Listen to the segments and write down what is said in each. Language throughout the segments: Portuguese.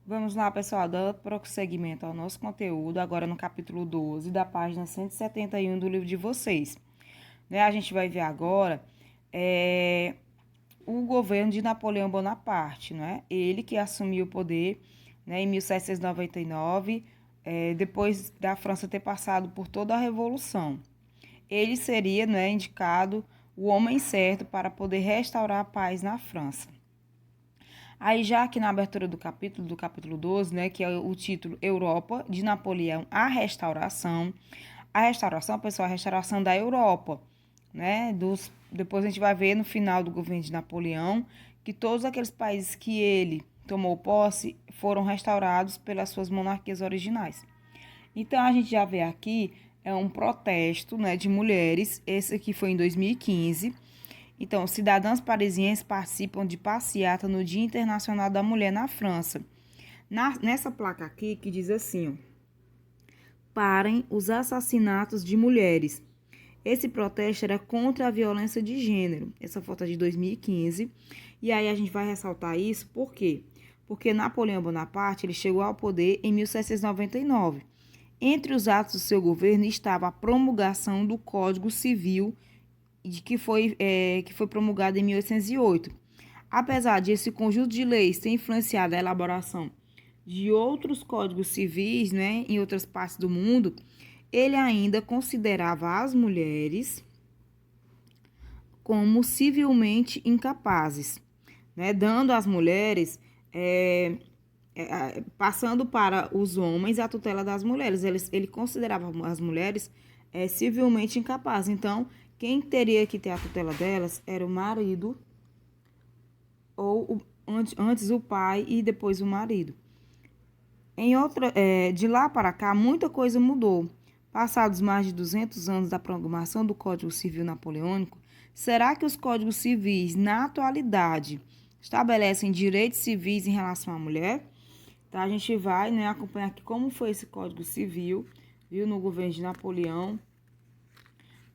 Vamos lá, pessoal, dando prosseguimento ao nosso conteúdo, agora no capítulo 12 da página 171 do livro de vocês. A gente vai ver agora o governo de Napoleão Bonaparte, Ele que assumiu o poder, em 1799, depois da França ter passado por toda a Revolução. Ele seria, indicado o homem certo para poder restaurar a paz na França. Aí já aqui na abertura do capítulo 12, que é o título Europa, de Napoleão, a restauração. A restauração, pessoal, a restauração da Europa, depois a gente vai ver no final do governo de Napoleão que todos aqueles países que ele tomou posse foram restaurados pelas suas monarquias originais. Então a gente já vê aqui um protesto, de mulheres, esse aqui foi em 2015. Então, cidadãs parisienses participam de passeata no Dia Internacional da Mulher na França. Nessa placa aqui que diz assim, parem os assassinatos de mulheres. Esse protesto era contra a violência de gênero. Essa foto é de 2015. E aí a gente vai ressaltar isso, por quê? Porque Napoleão Bonaparte ele chegou ao poder em 1799. Entre os atos do seu governo estava a promulgação do Código Civil, que foi promulgado em 1808. Apesar de esse conjunto de leis ter influenciado a elaboração de outros códigos civis, em outras partes do mundo, ele ainda considerava as mulheres como civilmente incapazes, dando às mulheres, passando para os homens a tutela das mulheres. Ele considerava as mulheres civilmente incapazes. Então, quem teria que ter a tutela delas era o marido, ou antes o pai e depois o marido. De lá para cá, muita coisa mudou. Passados mais de 200 anos da promulgação do Código Civil Napoleônico, será que os códigos civis, na atualidade, estabelecem direitos civis em relação à mulher? Então, a gente vai acompanhar aqui como foi esse Código Civil, no governo de Napoleão,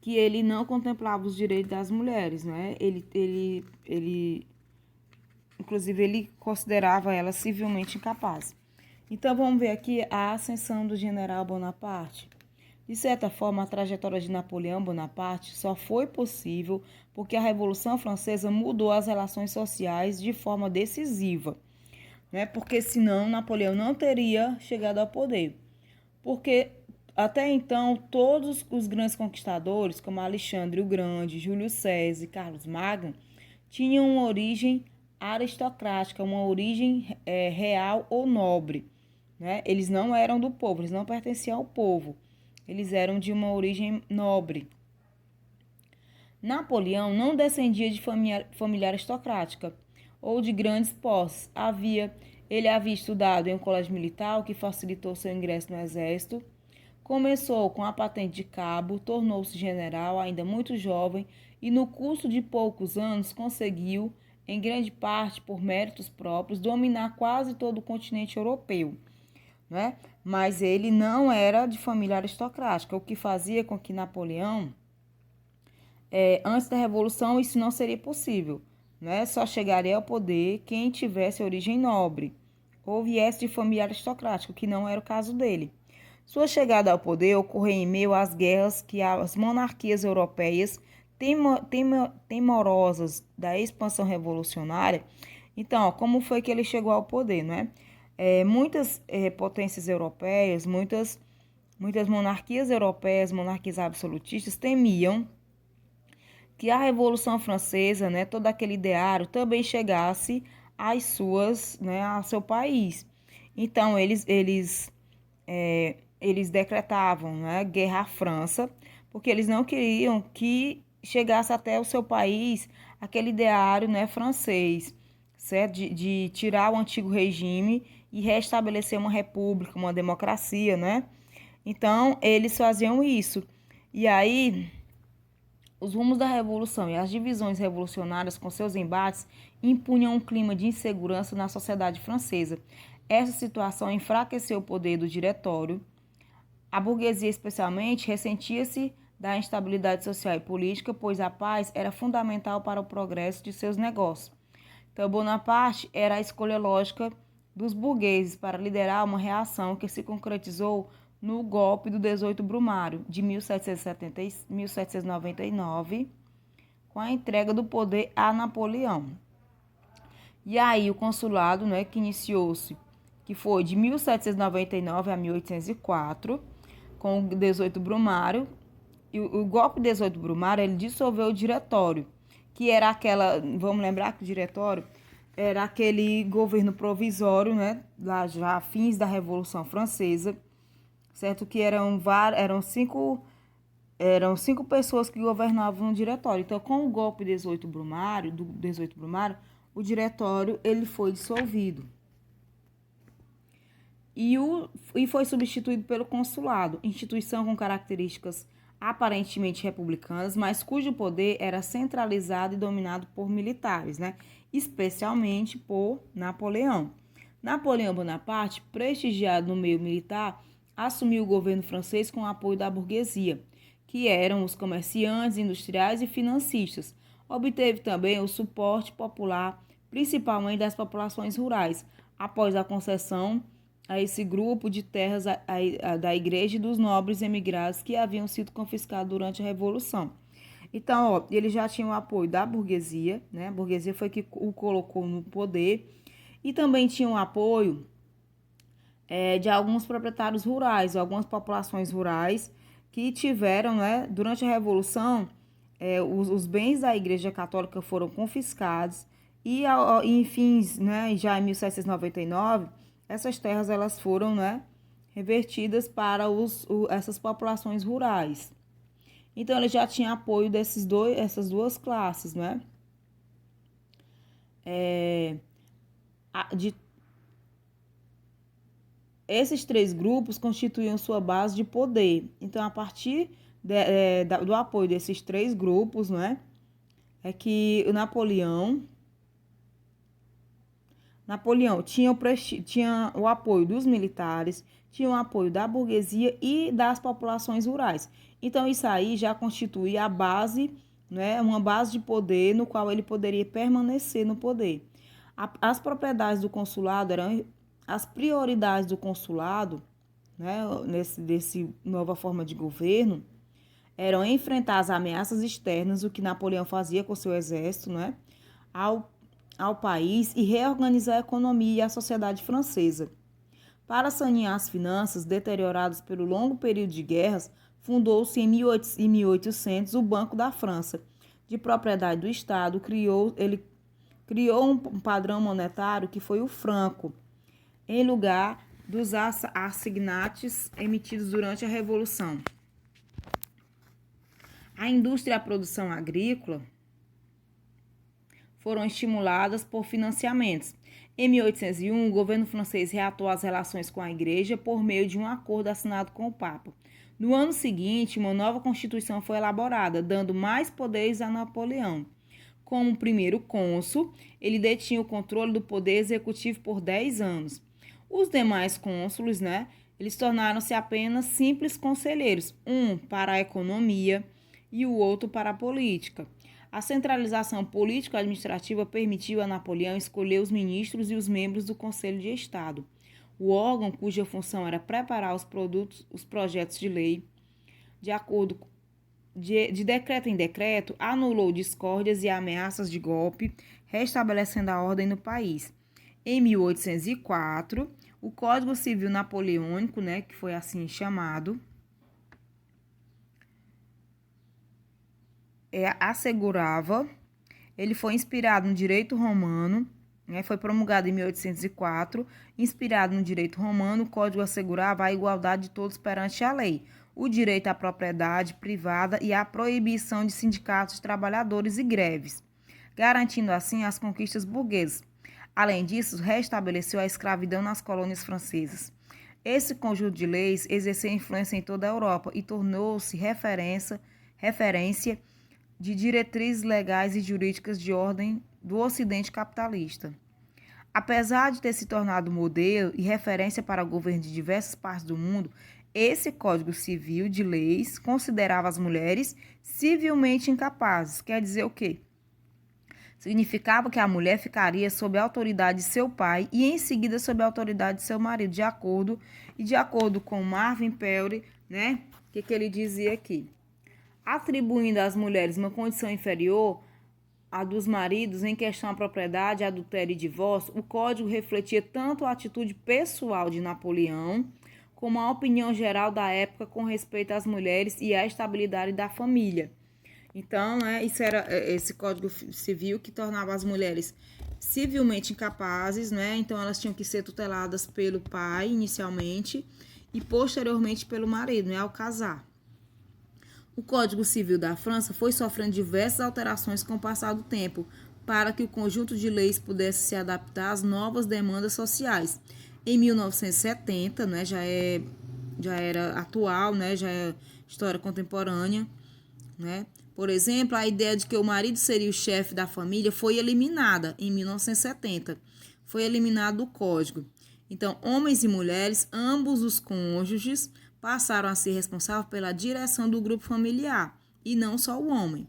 que ele não contemplava os direitos das mulheres, Inclusive, ele considerava elas civilmente incapazes. Então, vamos ver aqui a ascensão do general Bonaparte. De certa forma, a trajetória de Napoleão Bonaparte só foi possível porque a Revolução Francesa mudou as relações sociais de forma decisiva, Porque senão Napoleão não teria chegado ao poder. Porque até então, todos os grandes conquistadores, como Alexandre o Grande, Júlio César e Carlos Magno, tinham uma origem aristocrática, uma origem real ou nobre. Eles não eram do povo, eles não pertenciam ao povo. Eles eram de uma origem nobre. Napoleão não descendia de família aristocrática ou de grandes posses. Ele havia estudado em um colégio militar, o que facilitou seu ingresso no exército. Começou com a patente de cabo, tornou-se general ainda muito jovem e, no curso de poucos anos, conseguiu, em grande parte por méritos próprios, dominar quase todo o continente europeu. Mas ele não era de família aristocrática, o que fazia com que Napoleão, antes da Revolução, isso não seria possível. Só chegaria ao poder quem tivesse origem nobre ou viesse de família aristocrática, o que não era o caso dele. Sua chegada ao poder ocorreu em meio às guerras que as monarquias europeias, temorosas da expansão revolucionária. Então, como foi que ele chegou ao poder, muitas potências europeias, muitas monarquias europeias, monarquias absolutistas, temiam que a Revolução Francesa, todo aquele ideário, também chegasse ao seu país. Então, eles decretavam guerra à França, porque eles não queriam que chegasse até o seu país aquele ideário francês, certo? De tirar o antigo regime e restabelecer uma república, uma democracia, Então, eles faziam isso. E aí, os rumos da Revolução e as divisões revolucionárias com seus embates impunham um clima de insegurança na sociedade francesa. Essa situação enfraqueceu o poder do diretório. A burguesia, especialmente, ressentia-se da instabilidade social e política, pois a paz era fundamental para o progresso de seus negócios. Então, Bonaparte era a escolha lógica dos burgueses para liderar uma reação que se concretizou no golpe do 18 Brumário de 1799, com a entrega do poder a Napoleão. E aí o consulado, né, que iniciou-se, que foi de 1799 a 1804, com o 18 Brumário. E o golpe 18 Brumário, ele dissolveu o diretório, que era aquela, vamos lembrar que o diretório era aquele governo provisório, né, lá já fins da Revolução Francesa, certo? Que eram cinco pessoas que governavam no diretório. Então, com o golpe 18 Brumário, do 18 Brumário, o diretório ele foi dissolvido. E foi substituído pelo consulado, instituição com características aparentemente republicanas, mas cujo poder era centralizado e dominado por militares, né? Especialmente por Napoleão. Napoleão Bonaparte, prestigiado no meio militar, assumiu o governo francês com o apoio da burguesia, que eram os comerciantes, industriais e financistas. Obteve também o suporte popular, principalmente das populações rurais, após a concessão a esse grupo de terras da igreja e dos nobres emigrados que haviam sido confiscados durante a Revolução. Então, ó, ele já tinha o apoio da burguesia, né? A burguesia foi que o colocou no poder, e também tinha o apoio de alguns proprietários rurais, algumas populações rurais que tiveram, né, durante a Revolução, os bens da Igreja Católica foram confiscados e, enfim, né, já em 1799, essas terras elas foram, né, revertidas para essas populações rurais. Então, ele já tinha apoio essas duas classes, né? Esses três grupos constituíam sua base de poder. Então, a partir do apoio desses três grupos, né, é que o Napoleão tinha o apoio dos militares, tinha o apoio da burguesia e das populações rurais. Então, isso aí já constituía a base, né, uma base de poder no qual ele poderia permanecer no poder. As propriedades do consulado eram as prioridades do consulado, né, desse nova forma de governo, eram enfrentar as ameaças externas, o que Napoleão fazia com seu exército, né, ao país, e reorganizar a economia e a sociedade francesa. Para sanear as finanças deterioradas pelo longo período de guerras, fundou-se em 1800 o Banco da França, de propriedade do Estado. Ele criou um padrão monetário que foi o franco, em lugar dos assignates emitidos durante a Revolução. A indústria e a produção agrícola foram estimuladas por financiamentos. Em 1801, o governo francês reatou as relações com a Igreja por meio de um acordo assinado com o Papa. No ano seguinte, uma nova constituição foi elaborada, dando mais poderes a Napoleão. Como primeiro cônsul, ele detinha o controle do poder executivo por 10 anos. Os demais cônsules, né, eles tornaram-se apenas simples conselheiros, um para a economia e o outro para a política. A centralização político-administrativa permitiu a Napoleão escolher os ministros e os membros do Conselho de Estado, o órgão cuja função era preparar os projetos de lei. De decreto em decreto, anulou discórdias e ameaças de golpe, restabelecendo a ordem no país. Em 1804, o Código Civil Napoleônico, né, que foi assim chamado, assegurava, ele foi inspirado no direito romano, né, foi promulgado em 1804, inspirado no direito romano, o código assegurava a igualdade de todos perante a lei, o direito à propriedade privada e a proibição de sindicatos de trabalhadores e greves, garantindo assim as conquistas burguesas. Além disso, restabeleceu a escravidão nas colônias francesas. Esse conjunto de leis exerceu influência em toda a Europa e tornou-se referência de diretrizes legais e jurídicas de ordem do Ocidente capitalista. Apesar de ter se tornado modelo e referência para o governo de diversas partes do mundo, esse Código Civil de Leis considerava as mulheres civilmente incapazes. Quer dizer o quê? Significava que a mulher ficaria sob a autoridade de seu pai e em seguida sob a autoridade de seu marido, de acordo com Marvin Pelry, né? O que ele dizia aqui? Atribuindo às mulheres uma condição inferior à dos maridos em questão à propriedade, adultério e divórcio, o código refletia tanto a atitude pessoal de Napoleão como a opinião geral da época com respeito às mulheres e à estabilidade da família. Então, isso era esse Código Civil que tornava as mulheres civilmente incapazes, né? Então, elas tinham que ser tuteladas pelo pai, inicialmente, e posteriormente pelo marido, né? Ao casar. O Código Civil da França foi sofrendo diversas alterações com o passar do tempo, para que o conjunto de leis pudesse se adaptar às novas demandas sociais. Em 1970, né? Já era atual, né? Já é história contemporânea, né? Por exemplo, a ideia de que o marido seria o chefe da família foi eliminada em 1970. Foi eliminado do código. Então, homens e mulheres, ambos os cônjuges, passaram a ser responsáveis pela direção do grupo familiar, e não só o homem.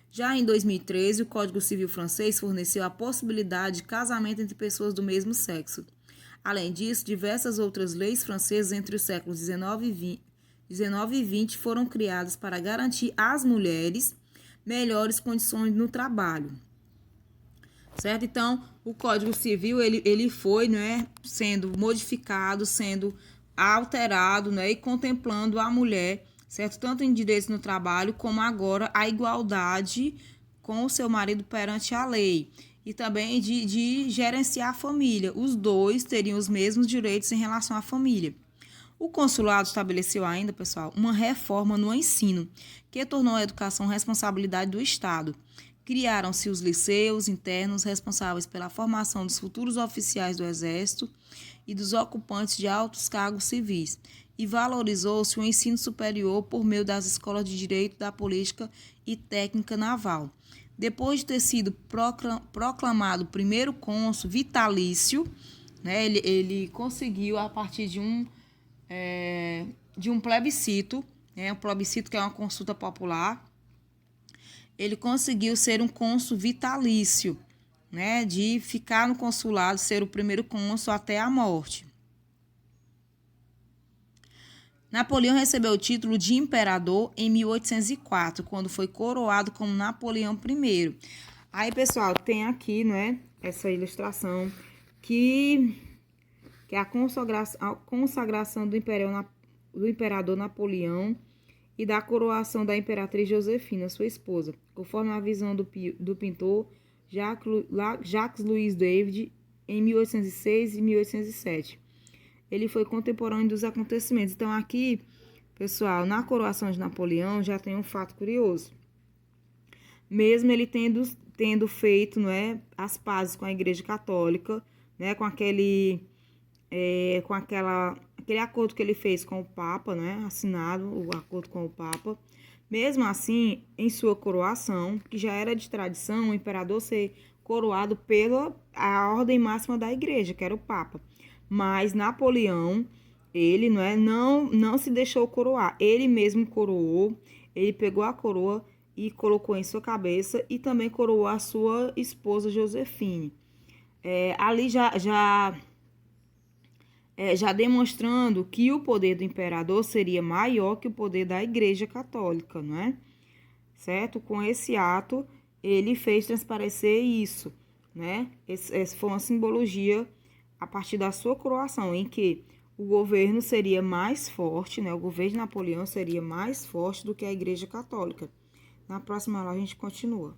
Já em 2013, o Código Civil francês forneceu a possibilidade de casamento entre pessoas do mesmo sexo. Além disso, diversas outras leis francesas entre os séculos XIX e XX foram criadas para garantir às mulheres melhores condições no trabalho. Certo? Então, o Código Civil ele foi, né, sendo modificado, sendo alterado, né, e contemplando a mulher, certo? Tanto em direitos no trabalho, como agora a igualdade com o seu marido perante a lei. E também de gerenciar a família. Os dois teriam os mesmos direitos em relação à família. O consulado estabeleceu ainda, pessoal, uma reforma no ensino, que tornou a educação responsabilidade do Estado. Criaram-se os liceus internos responsáveis pela formação dos futuros oficiais do Exército e dos ocupantes de altos cargos civis, e valorizou-se o ensino superior por meio das escolas de direito, da política e técnica naval. Depois de ter sido proclamado primeiro cônsul vitalício, né, ele conseguiu, a partir de um plebiscito, né, um plebiscito que é uma consulta popular, ele conseguiu ser um cônsul vitalício, né, de ficar no consulado, ser o primeiro cônsul até a morte. Napoleão recebeu o título de imperador em 1804, quando foi coroado como Napoleão I. Aí, pessoal, tem aqui, né, essa ilustração que é a consagração do imperador Napoleão e da coroação da imperatriz Josefina, sua esposa, conforme a visão do pintor Jacques Louis David, em 1806 e 1807. Ele foi contemporâneo dos acontecimentos. Então, aqui, pessoal, na coroação de Napoleão já tem um fato curioso. Mesmo ele tendo feito, não as pazes com a Igreja Católica, né, com aquele acordo que ele fez com o Papa, né, assinado o acordo com o Papa. Mesmo assim, em sua coroação, que já era de tradição, o imperador ser coroado pela a ordem máxima da Igreja, que era o Papa. Mas Napoleão, ele não se deixou coroar. Ele mesmo coroou, ele pegou a coroa e colocou em sua cabeça e também coroou a sua esposa Josefine. Ali já demonstrando que o poder do imperador seria maior que o poder da Igreja Católica, não é? Certo? Com esse ato, ele fez transparecer isso, né? Essa foi uma simbologia a partir da sua coroação, em que o governo seria mais forte, né? O governo de Napoleão seria mais forte do que a Igreja Católica. Na próxima aula a gente continua.